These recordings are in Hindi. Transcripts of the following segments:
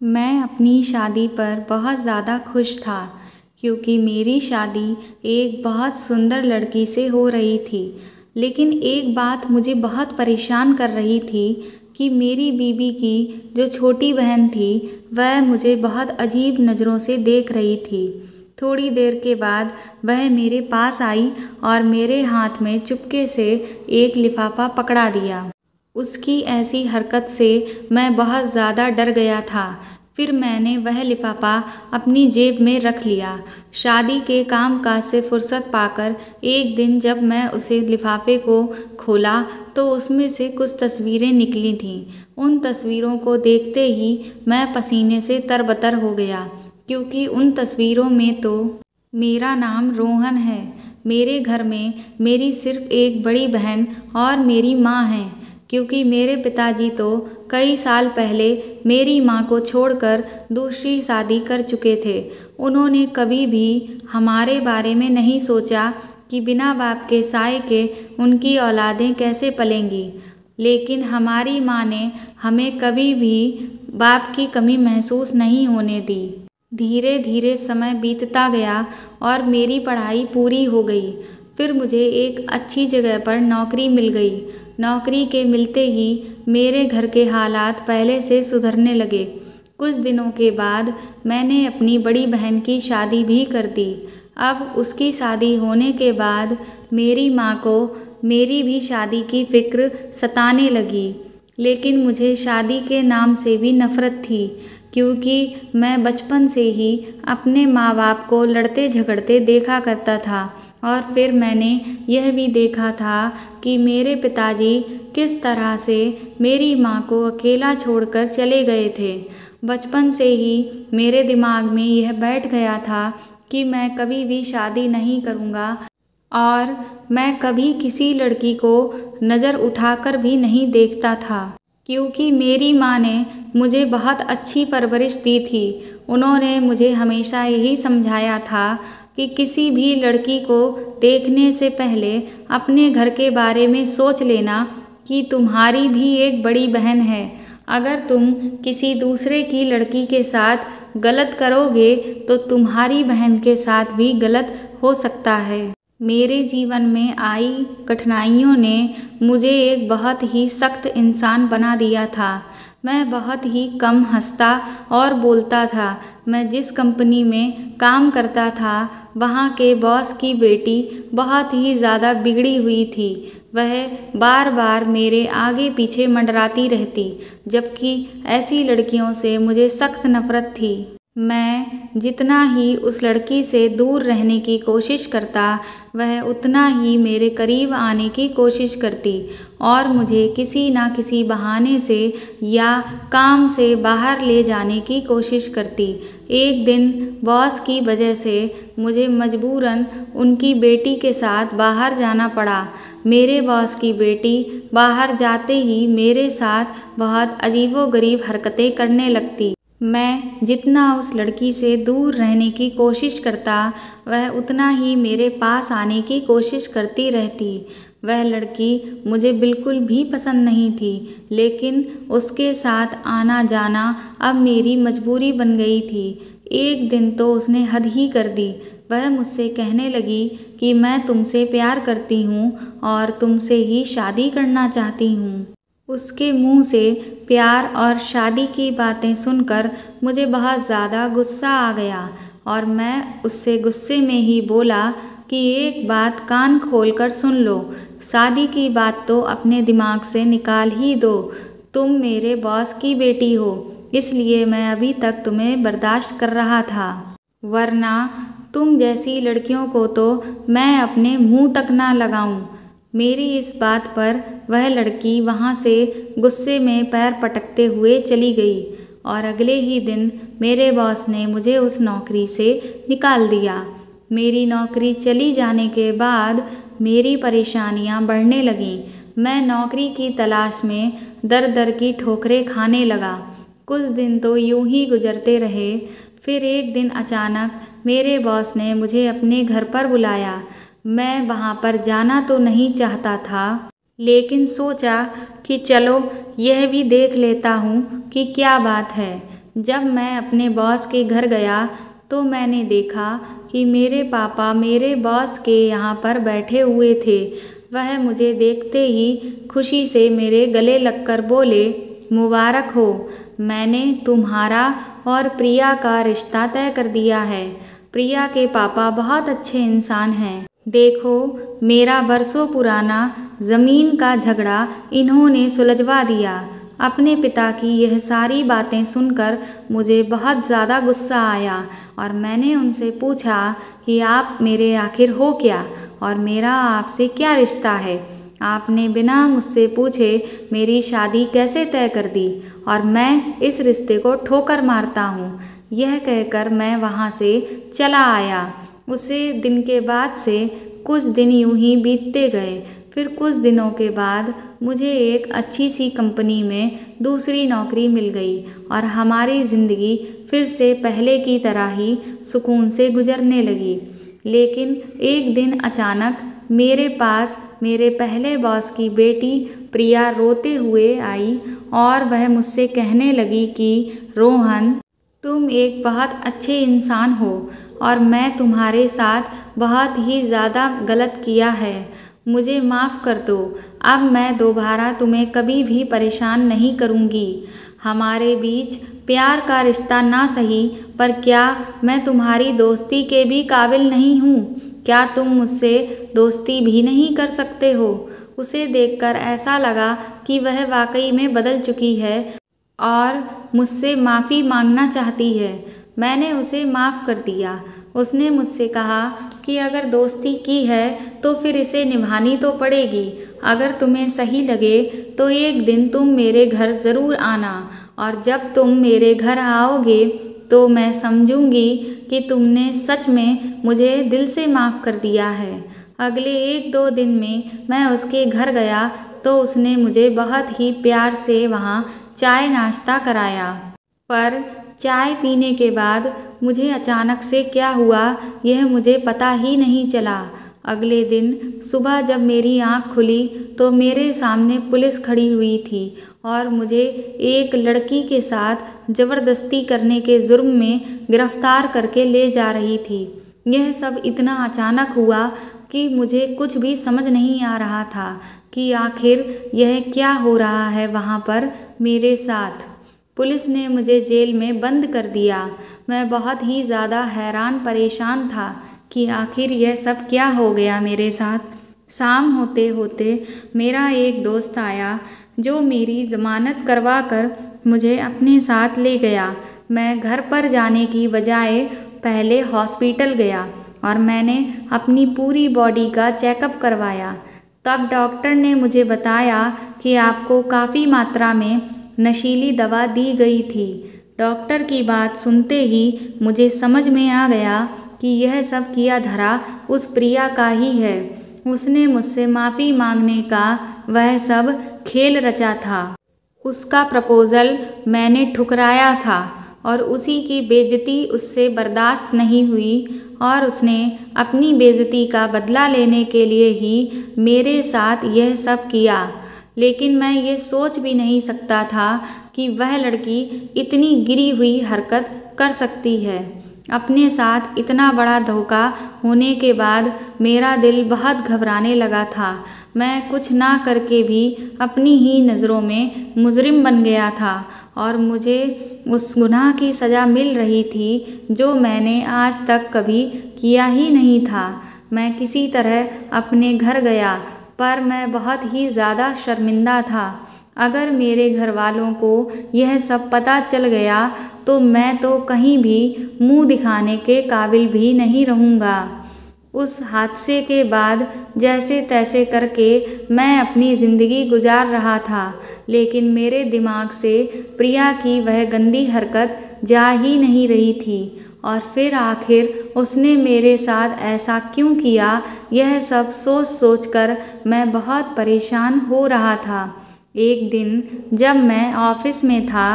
मैं अपनी शादी पर बहुत ज़्यादा खुश था क्योंकि मेरी शादी एक बहुत सुंदर लड़की से हो रही थी। लेकिन एक बात मुझे बहुत परेशान कर रही थी कि मेरी बीवी की जो छोटी बहन थी वह मुझे बहुत अजीब नज़रों से देख रही थी। थोड़ी देर के बाद वह मेरे पास आई और मेरे हाथ में चुपके से एक लिफाफा पकड़ा दिया। उसकी ऐसी हरकत से मैं बहुत ज़्यादा डर गया था। फिर मैंने वह लिफाफा अपनी जेब में रख लिया। शादी के काम काज से फुर्सत पाकर एक दिन जब मैं उसे लिफाफे को खोला तो उसमें से कुछ तस्वीरें निकली थीं। उन तस्वीरों को देखते ही मैं पसीने से तरबतर हो गया क्योंकि उन तस्वीरों में तो मेरा नाम रोहन है। मेरे घर में मेरी सिर्फ एक बड़ी बहन और मेरी माँ है क्योंकि मेरे पिताजी तो कई साल पहले मेरी माँ को छोड़कर दूसरी शादी कर चुके थे। उन्होंने कभी भी हमारे बारे में नहीं सोचा कि बिना बाप के साए के उनकी औलादें कैसे पलेंगी। लेकिन हमारी माँ ने हमें कभी भी बाप की कमी महसूस नहीं होने दी। धीरे धीरे समय बीतता गया और मेरी पढ़ाई पूरी हो गई। फिर मुझे एक अच्छी जगह पर नौकरी मिल गई। नौकरी के मिलते ही मेरे घर के हालात पहले से सुधरने लगे। कुछ दिनों के बाद मैंने अपनी बड़ी बहन की शादी भी कर दी। अब उसकी शादी होने के बाद मेरी माँ को मेरी भी शादी की फ़िक्र सताने लगी। लेकिन मुझे शादी के नाम से भी नफ़रत थी क्योंकि मैं बचपन से ही अपने माँ बाप को लड़ते झगड़ते देखा करता था और फिर मैंने यह भी देखा था कि मेरे पिताजी किस तरह से मेरी माँ को अकेला छोड़कर चले गए थे। बचपन से ही मेरे दिमाग में यह बैठ गया था कि मैं कभी भी शादी नहीं करूँगा और मैं कभी किसी लड़की को नज़र उठाकर भी नहीं देखता था क्योंकि मेरी माँ ने मुझे बहुत अच्छी परवरिश दी थी। उन्होंने मुझे हमेशा यही समझाया था कि किसी भी लड़की को देखने से पहले अपने घर के बारे में सोच लेना कि तुम्हारी भी एक बड़ी बहन है। अगर तुम किसी दूसरे की लड़की के साथ गलत करोगे तो तुम्हारी बहन के साथ भी गलत हो सकता है। मेरे जीवन में आई कठिनाइयों ने मुझे एक बहुत ही सख्त इंसान बना दिया था। मैं बहुत ही कम हंसता और बोलता था। मैं जिस कंपनी में काम करता था वहाँ के बॉस की बेटी बहुत ही ज़्यादा बिगड़ी हुई थी। वह बार बार मेरे आगे पीछे मंडराती रहती, जबकि ऐसी लड़कियों से मुझे सख्त नफ़रत थी। मैं जितना ही उस लड़की से दूर रहने की कोशिश करता वह उतना ही मेरे करीब आने की कोशिश करती और मुझे किसी ना किसी बहाने से या काम से बाहर ले जाने की कोशिश करती। एक दिन बॉस की वजह से मुझे मजबूरन उनकी बेटी के साथ बाहर जाना पड़ा। मेरे बॉस की बेटी बाहर जाते ही मेरे साथ बहुत अजीबोगरीब हरकतें करने लगती। मैं जितना उस लड़की से दूर रहने की कोशिश करता वह उतना ही मेरे पास आने की कोशिश करती रहती। वह लड़की मुझे बिल्कुल भी पसंद नहीं थी, लेकिन उसके साथ आना जाना अब मेरी मजबूरी बन गई थी। एक दिन तो उसने हद ही कर दी। वह मुझसे कहने लगी कि मैं तुमसे प्यार करती हूँ और तुमसे ही शादी करना चाहती हूँ। उसके मुंह से प्यार और शादी की बातें सुनकर मुझे बहुत ज़्यादा गुस्सा आ गया और मैं उससे गुस्से में ही बोला कि एक बात कान खोलकर सुन लो, शादी की बात तो अपने दिमाग से निकाल ही दो। तुम मेरे बॉस की बेटी हो, इसलिए मैं अभी तक तुम्हें बर्दाश्त कर रहा था, वरना तुम जैसी लड़कियों को तो मैं अपने मुंह तक ना लगाऊं। मेरी इस बात पर वह लड़की वहाँ से गुस्से में पैर पटकते हुए चली गई और अगले ही दिन मेरे बॉस ने मुझे उस नौकरी से निकाल दिया। मेरी नौकरी चली जाने के बाद मेरी परेशानियाँ बढ़ने लगीं। मैं नौकरी की तलाश में दर दर की ठोकरें खाने लगा। कुछ दिन तो यूं ही गुजरते रहे। फिर एक दिन अचानक मेरे बॉस ने मुझे अपने घर पर बुलाया। मैं वहाँ पर जाना तो नहीं चाहता था, लेकिन सोचा कि चलो यह भी देख लेता हूँ कि क्या बात है। जब मैं अपने बॉस के घर गया तो मैंने देखा कि मेरे पापा मेरे बॉस के यहाँ पर बैठे हुए थे। वह मुझे देखते ही खुशी से मेरे गले लगकर बोले, मुबारक हो, मैंने तुम्हारा और प्रिया का रिश्ता तय कर दिया है। प्रिया के पापा बहुत अच्छे इंसान हैं। देखो, मेरा बरसों पुराना ज़मीन का झगड़ा इन्होंने सुलझवा दिया। अपने पिता की यह सारी बातें सुनकर मुझे बहुत ज़्यादा गुस्सा आया और मैंने उनसे पूछा कि आप मेरे आखिर हो क्या और मेरा आपसे क्या रिश्ता है। आपने बिना मुझसे पूछे मेरी शादी कैसे तय कर दी और मैं इस रिश्ते को ठोकर मारता हूँ। यह कहकर मैं वहाँ से चला आया। उसी दिन के बाद से कुछ दिन यूं ही बीतते गए। फिर कुछ दिनों के बाद मुझे एक अच्छी सी कंपनी में दूसरी नौकरी मिल गई और हमारी ज़िंदगी फिर से पहले की तरह ही सुकून से गुजरने लगी। लेकिन एक दिन अचानक मेरे पास मेरे पहले बॉस की बेटी प्रिया रोते हुए आई और वह मुझसे कहने लगी कि रोहन, तुम एक बहुत अच्छे इंसान हो और मैं तुम्हारे साथ बहुत ही ज़्यादा गलत किया है। मुझे माफ़ कर दो। अब मैं दोबारा तुम्हें कभी भी परेशान नहीं करूँगी। हमारे बीच प्यार का रिश्ता ना सही, पर क्या मैं तुम्हारी दोस्ती के भी काबिल नहीं हूँ? क्या तुम मुझसे दोस्ती भी नहीं कर सकते हो? उसे देखकर ऐसा लगा कि वह वाकई में बदल चुकी है और मुझसे माफ़ी मांगना चाहती है। मैंने उसे माफ़ कर दिया। उसने मुझसे कहा कि अगर दोस्ती की है तो फिर इसे निभानी तो पड़ेगी। अगर तुम्हें सही लगे तो एक दिन तुम मेरे घर ज़रूर आना और जब तुम मेरे घर आओगे तो मैं समझूंगी कि तुमने सच में मुझे दिल से माफ़ कर दिया है। अगले 1-2 दिन में मैं उसके घर गया तो उसने मुझे बहुत ही प्यार से वहाँ चाय नाश्ता कराया। पर चाय पीने के बाद मुझे अचानक से क्या हुआ यह मुझे पता ही नहीं चला। अगले दिन सुबह जब मेरी आँख खुली तो मेरे सामने पुलिस खड़ी हुई थी और मुझे एक लड़की के साथ ज़बरदस्ती करने के जुर्म में गिरफ्तार करके ले जा रही थी। यह सब इतना अचानक हुआ कि मुझे कुछ भी समझ नहीं आ रहा था कि आखिर यह क्या हो रहा है वहाँ पर मेरे साथ। पुलिस ने मुझे जेल में बंद कर दिया। मैं बहुत ही ज़्यादा हैरान परेशान था कि आखिर यह सब क्या हो गया मेरे साथ। शाम होते होते मेरा एक दोस्त आया जो मेरी ज़मानत करवा कर मुझे अपने साथ ले गया। मैं घर पर जाने की बजाय पहले हॉस्पिटल गया और मैंने अपनी पूरी बॉडी का चेकअप करवाया। तब डॉक्टर ने मुझे बताया कि आपको काफ़ी मात्रा में नशीली दवा दी गई थी। डॉक्टर की बात सुनते ही मुझे समझ में आ गया कि यह सब किया धरा उस प्रिया का ही है। उसने मुझसे माफ़ी मांगने का वह सब खेल रचा था। उसका प्रपोज़ल मैंने ठुकराया था और उसी की बेइज्जती उससे बर्दाश्त नहीं हुई और उसने अपनी बेइज्जती का बदला लेने के लिए ही मेरे साथ यह सब किया। लेकिन मैं ये सोच भी नहीं सकता था कि वह लड़की इतनी गिरी हुई हरकत कर सकती है। अपने साथ इतना बड़ा धोखा होने के बाद मेरा दिल बहुत घबराने लगा था। मैं कुछ ना करके भी अपनी ही नज़रों में मुजरिम बन गया था और मुझे उस गुनाह की सज़ा मिल रही थी जो मैंने आज तक कभी किया ही नहीं था। मैं किसी तरह अपने घर गया, पर मैं बहुत ही ज़्यादा शर्मिंदा था। अगर मेरे घर वालों को यह सब पता चल गया तो मैं तो कहीं भी मुंह दिखाने के काबिल भी नहीं रहूँगा। उस हादसे के बाद जैसे तैसे करके मैं अपनी ज़िंदगी गुजार रहा था, लेकिन मेरे दिमाग से प्रिया की वह गंदी हरकत जा ही नहीं रही थी। और फिर आखिर उसने मेरे साथ ऐसा क्यों किया, यह सब सोच सोच कर मैं बहुत परेशान हो रहा था। एक दिन जब मैं ऑफिस में था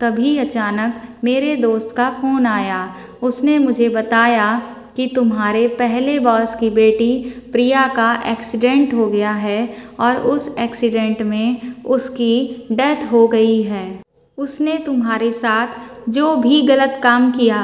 तभी अचानक मेरे दोस्त का फ़ोन आया। उसने मुझे बताया कि तुम्हारे पहले बॉस की बेटी प्रिया का एक्सीडेंट हो गया है और उस एक्सीडेंट में उसकी डेथ हो गई है। उसने तुम्हारे साथ जो भी गलत काम किया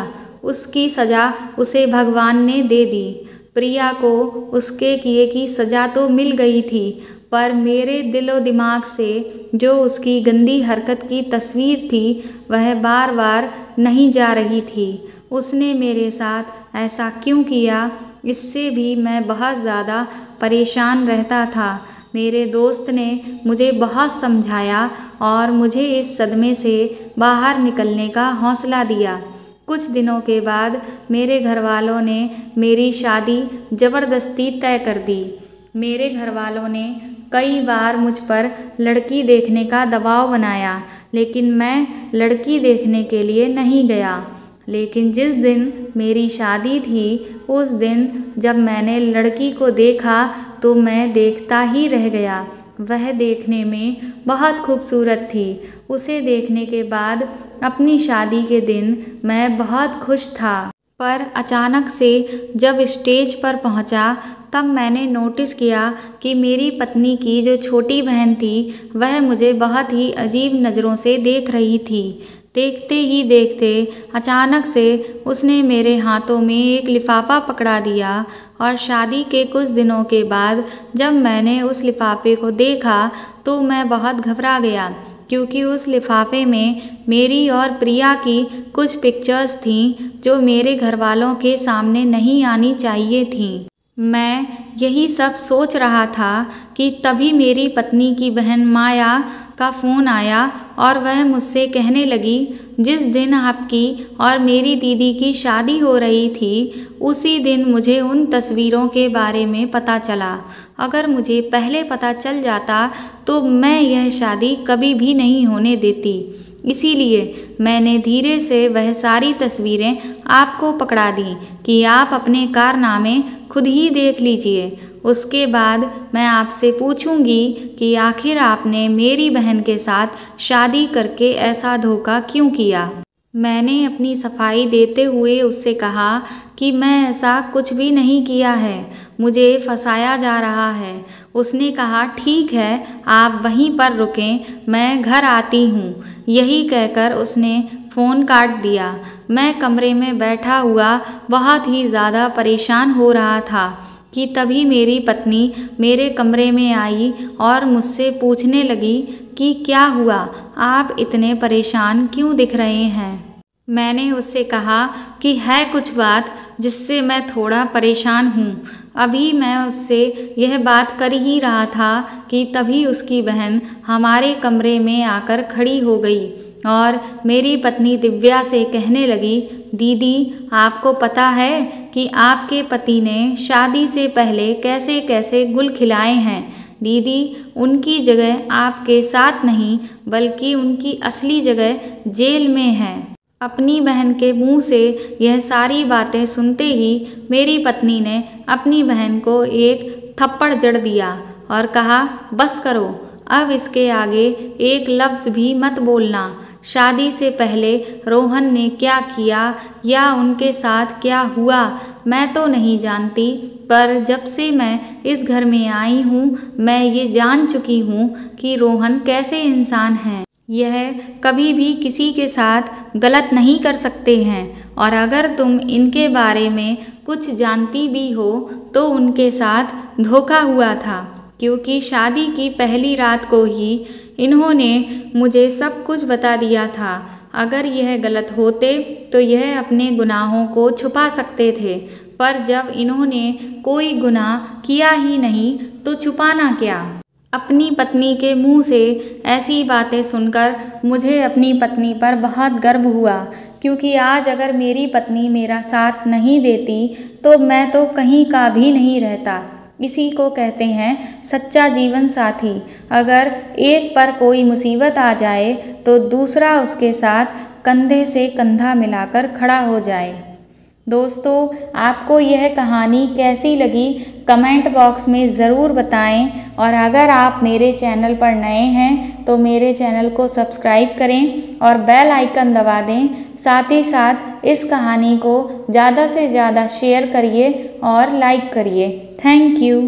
उसकी सज़ा उसे भगवान ने दे दी। प्रिया को उसके किए की सज़ा तो मिल गई थी, पर मेरे दिलो दिमाग से जो उसकी गंदी हरकत की तस्वीर थी वह बार बार नहीं जा रही थी। उसने मेरे साथ ऐसा क्यों किया, इससे भी मैं बहुत ज़्यादा परेशान रहता था। मेरे दोस्त ने मुझे बहुत समझाया और मुझे इस सदमे से बाहर निकलने का हौसला दिया। कुछ दिनों के बाद मेरे घर वालों ने मेरी शादी ज़बरदस्ती तय कर दी। मेरे घर वालों ने कई बार मुझ पर लड़की देखने का दबाव बनाया, लेकिन मैं लड़की देखने के लिए नहीं गया। लेकिन जिस दिन मेरी शादी थी उस दिन जब मैंने लड़की को देखा तो मैं देखता ही रह गया। वह देखने में बहुत खूबसूरत थी। उसे देखने के बाद अपनी शादी के दिन मैं बहुत खुश था, पर अचानक से जब स्टेज पर पहुंचा तब मैंने नोटिस किया कि मेरी पत्नी की जो छोटी बहन थी वह मुझे बहुत ही अजीब नज़रों से देख रही थी। देखते ही देखते अचानक से उसने मेरे हाथों में एक लिफाफा पकड़ा दिया और शादी के कुछ दिनों के बाद जब मैंने उस लिफाफे को देखा तो मैं बहुत घबरा गया, क्योंकि उस लिफाफे में मेरी और प्रिया की कुछ पिक्चर्स थीं जो मेरे घर वालों के सामने नहीं आनी चाहिए थीं। मैं यही सब सोच रहा था कि तभी मेरी पत्नी की बहन माया का फ़ोन आया और वह मुझसे कहने लगी, जिस दिन आपकी और मेरी दीदी की शादी हो रही थी उसी दिन मुझे उन तस्वीरों के बारे में पता चला। अगर मुझे पहले पता चल जाता तो मैं यह शादी कभी भी नहीं होने देती। इसीलिए मैंने धीरे से वह सारी तस्वीरें आपको पकड़ा दी कि आप अपने कारनामे खुद ही देख लीजिए। उसके बाद मैं आपसे पूछूंगी कि आखिर आपने मेरी बहन के साथ शादी करके ऐसा धोखा क्यों किया। मैंने अपनी सफाई देते हुए उससे कहा कि मैं ऐसा कुछ भी नहीं किया है, मुझे फंसाया जा रहा है। उसने कहा, ठीक है, आप वहीं पर रुकें, मैं घर आती हूँ। यही कहकर उसने फ़ोन काट दिया। मैं कमरे में बैठा हुआ बहुत ही ज़्यादा परेशान हो रहा था कि तभी मेरी पत्नी मेरे कमरे में आई और मुझसे पूछने लगी कि क्या हुआ, आप इतने परेशान क्यों दिख रहे हैं। मैंने उससे कहा कि है कुछ बात जिससे मैं थोड़ा परेशान हूँ। अभी मैं उससे यह बात कर ही रहा था कि तभी उसकी बहन हमारे कमरे में आकर खड़ी हो गई और मेरी पत्नी दिव्या से कहने लगी, दीदी आपको पता है कि आपके पति ने शादी से पहले कैसे कैसे गुल खिलाए हैं। दीदी, उनकी जगह आपके साथ नहीं बल्कि उनकी असली जगह जेल में है। अपनी बहन के मुंह से यह सारी बातें सुनते ही मेरी पत्नी ने अपनी बहन को एक थप्पड़ जड़ दिया और कहा, बस करो, अब इसके आगे एक लफ्ज़ भी मत बोलना। शादी से पहले रोहन ने क्या किया या उनके साथ क्या हुआ मैं तो नहीं जानती, पर जब से मैं इस घर में आई हूँ मैं ये जान चुकी हूँ कि रोहन कैसे इंसान हैं। यह कभी भी किसी के साथ गलत नहीं कर सकते हैं और अगर तुम इनके बारे में कुछ जानती भी हो तो उनके साथ धोखा हुआ था, क्योंकि शादी की पहली रात को ही इन्होंने मुझे सब कुछ बता दिया था। अगर यह गलत होते तो यह अपने गुनाहों को छुपा सकते थे, पर जब इन्होंने कोई गुनाह किया ही नहीं तो छुपाना क्या। अपनी पत्नी के मुंह से ऐसी बातें सुनकर मुझे अपनी पत्नी पर बहुत गर्व हुआ, क्योंकि आज अगर मेरी पत्नी मेरा साथ नहीं देती तो मैं तो कहीं का भी नहीं रहता। इसी को कहते हैं सच्चा जीवन साथी। अगर एक पर कोई मुसीबत आ जाए तो दूसरा उसके साथ कंधे से कंधा मिलाकर खड़ा हो जाए। दोस्तों, आपको यह कहानी कैसी लगी कमेंट बॉक्स में ज़रूर बताएं और अगर आप मेरे चैनल पर नए हैं तो मेरे चैनल को सब्सक्राइब करें और बेल आइकन दबा दें। साथ ही साथ इस कहानी को ज़्यादा से ज़्यादा शेयर करिए और लाइक करिए। Thank you.